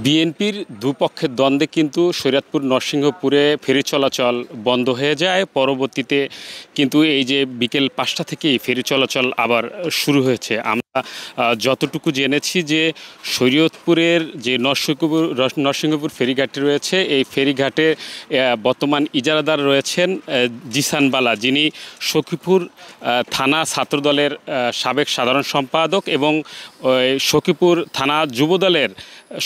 বিএনপির দুপক্ষের দ্বন্দ্বে কিন্তু শরীয়তপুর নরসিংহপুরে ফেরি চলাচল বন্ধ হয়ে যায়। পরবর্তীতে কিন্তু এই যে বিকেল ৫টা থেকেই ফেরি চলাচল আবার শুরু হয়েছে। আমরা যতটুকু জেনেছি যে শরীয়তপুরের যে নরসিংহপুর ফেরিঘাটটি রয়েছে, এই ফেরিঘাটে বর্তমান ইজারাদার রয়েছেন জিসান বালা, যিনি সখীপুর থানা ছাত্রদলের সাবেক সাধারণ সম্পাদক এবং সখীপুর থানা যুবদলের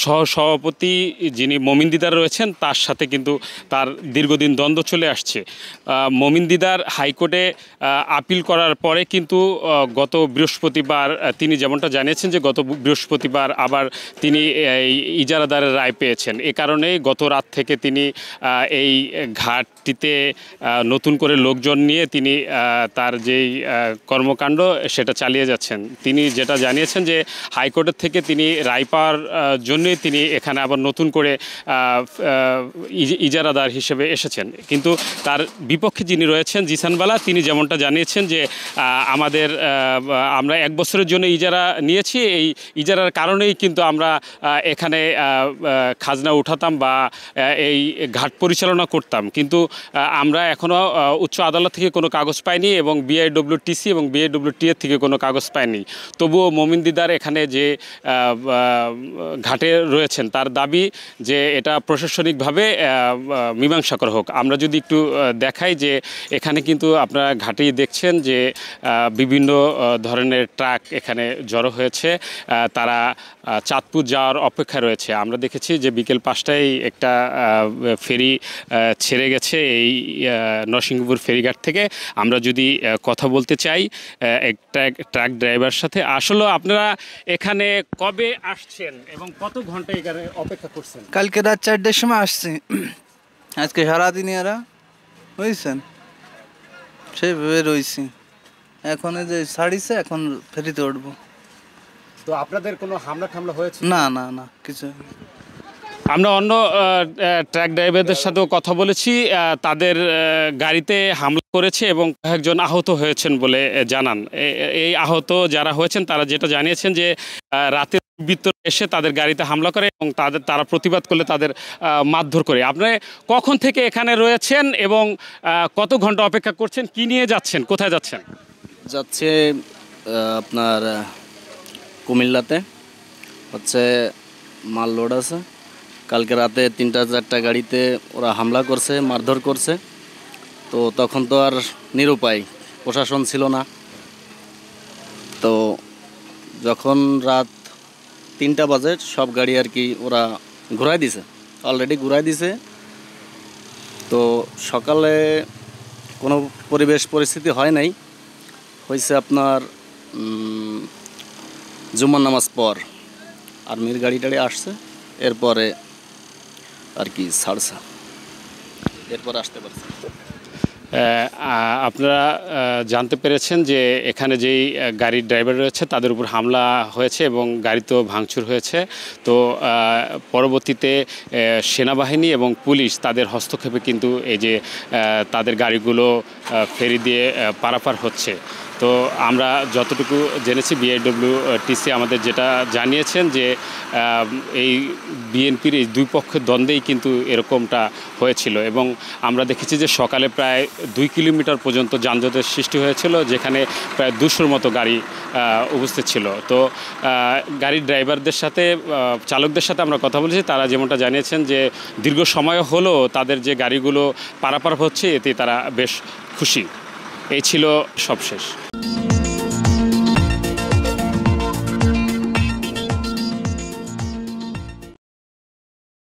সহসভাপতি যিনি মমিন দিদার রয়েছেন, তার সাথে কিন্তু তার দীর্ঘদিন দ্বন্দ্ব চলে আসছে। মমিন দিদার হাইকোর্টে আপিল করার পরে কিন্তু গত বৃহস্পতিবার তিনি যেমনটা জানিয়েছেন যে গত বৃহস্পতিবার আবার তিনি ইজারাদারের রায় পেয়েছেন। এ কারণেই গত রাত থেকে তিনি এই ঘাটটিতে নতুন করে লোকজন নিয়ে তিনি তার যেই কর্মকাণ্ড সেটা চালিয়ে যাচ্ছেন। তিনি যেটা জানিয়েছেন যে হাইকোর্টের থেকে তিনি রায় পাওয়ার জন্যই তিনি এখানে আবার নতুন করে ইজারাদার হিসেবে এসেছেন। কিন্তু তার বিপক্ষে যিনি রয়েছেন জিসানবালা, তিনি যেমনটা জানিয়েছেন যে আমরা 1 বছরের জন্য ইজারা নিয়েছি, এই ইজারার কারণেই কিন্তু আমরা এখানে খাজনা উঠাতাম বা এই ঘাট পরিচালনা করতাম, কিন্তু আমরা এখনও উচ্চ আদালত থেকে কোনো কাগজ পাইনি এবং বিআইডব্লিউটিসি এবং বিআইডব্লিউটিএর থেকে কোনো কাগজ পাইনি। তবুও মমিন দিদার এখানে যে ঘাটে রয়েছেন তার দাবি যে এটা প্রশাসনিকভাবে মীমাংসা করা হোক। আমরা যদি একটু দেখাই যে এখানে কিন্তু আপনারা ঘাটেই দেখছেন যে বিভিন্ন ধরনের ট্রাক এখানে জড়ো হয়েছে, তারা চাঁদপুর যাওয়ার অপেক্ষায় রয়েছে। আমরা দেখেছি যে বিকেল 5টায় একটা ফেরি ছেড়ে গেছে এই নরসিংহপুর ফেরিঘাট থেকে। আমরা যদি কথা বলতে চাই একটা ট্রাক ড্রাইভার সাথে, আসলে আপনারা এখানে কবে আসছেন এবং কত ঘন্টা এখানে অপেক্ষা করছেন? কালকে রাত 4টার সময় আসছি, আজকে সারাদিন এরা বুঝছেন সেইভাবে রয়েছি। এখন যে ছাড়িছে, এখন ফেরিতে উঠবো। তো আপনাদের কোনো হামলা টামলা হয়েছে? না না না, কিছু। আমরা অন্য ট্রাক ড্রাইভারদের সাথেও কথা বলেছি, তাদের গাড়িতে হামলা করেছে এবং কয়েকজন আহত হয়েছেন বলে জানান। এই আহত যারা হয়েছেন তারা যেটা জানিয়েছেন যে রাতের ভিতরে এসে তাদের গাড়িতে হামলা করে এবং তারা প্রতিবাদ করলে তাদের মারধর করে। আপনারা কখন থেকে এখানে রয়েছেন এবং কত ঘন্টা অপেক্ষা করছেন? কি নিয়ে যাচ্ছেন, কোথায় যাচ্ছেন? যাচ্ছে আপনার কুমিল্লাতে, হচ্ছে মাল লোড আছে। কালকে রাতে 3টা-4টা গাড়িতে ওরা হামলা করছে, মারধর করছে। তো তখন তো আর নিরুপায়, প্রশাসন ছিল না। তো যখন রাত 3টা বাজে সব গাড়ি আর কি ওরা ঘুরাই দিছে, অলরেডি ঘুরাই দিছে। তো সকালে কোনো পরিস্থিতি হয় নাই, হয়েছে আপনার জুমার নামাজ পর আর্মির গাড়ি টাড়ি আসছে, এরপরে আর কি ছাড়ছে, এরপর আসতে পারছে। আপনারা জানতে পেরেছেন যে এখানে যেই গাড়ির ড্রাইভার রয়েছে তাদের উপর হামলা হয়েছে এবং গাড়িতেও ভাঙচুর হয়েছে। তো পরবর্তীতে সেনাবাহিনী এবং পুলিশ তাদের হস্তক্ষেপে কিন্তু এই যে তাদের গাড়িগুলো ফেরি দিয়ে পারাপার হচ্ছে। তো আমরা যতটুকু জেনেছি বিআইডব্লিউটিসি আমাদের যেটা জানিয়েছেন যে এই বিএনপির এই দুই পক্ষের দ্বন্দ্বেই কিন্তু এরকমটা হয়েছিল এবং আমরা দেখেছি যে সকালে প্রায় 2 কিলোমিটার পর্যন্ত যানজটের সৃষ্টি হয়েছিল, যেখানে প্রায় 200-র মতো গাড়ি উপস্থিত ছিল। তো গাড়ির ড্রাইভারদের সাথে, চালকদের সাথে আমরা কথা বলেছি, তারা যেমনটা জানিয়েছেন যে দীর্ঘ সময় হলো তাদের যে গাড়িগুলো পারাপার হচ্ছে এতে তারা বেশ খুশি। এই ছিল সবশেষ।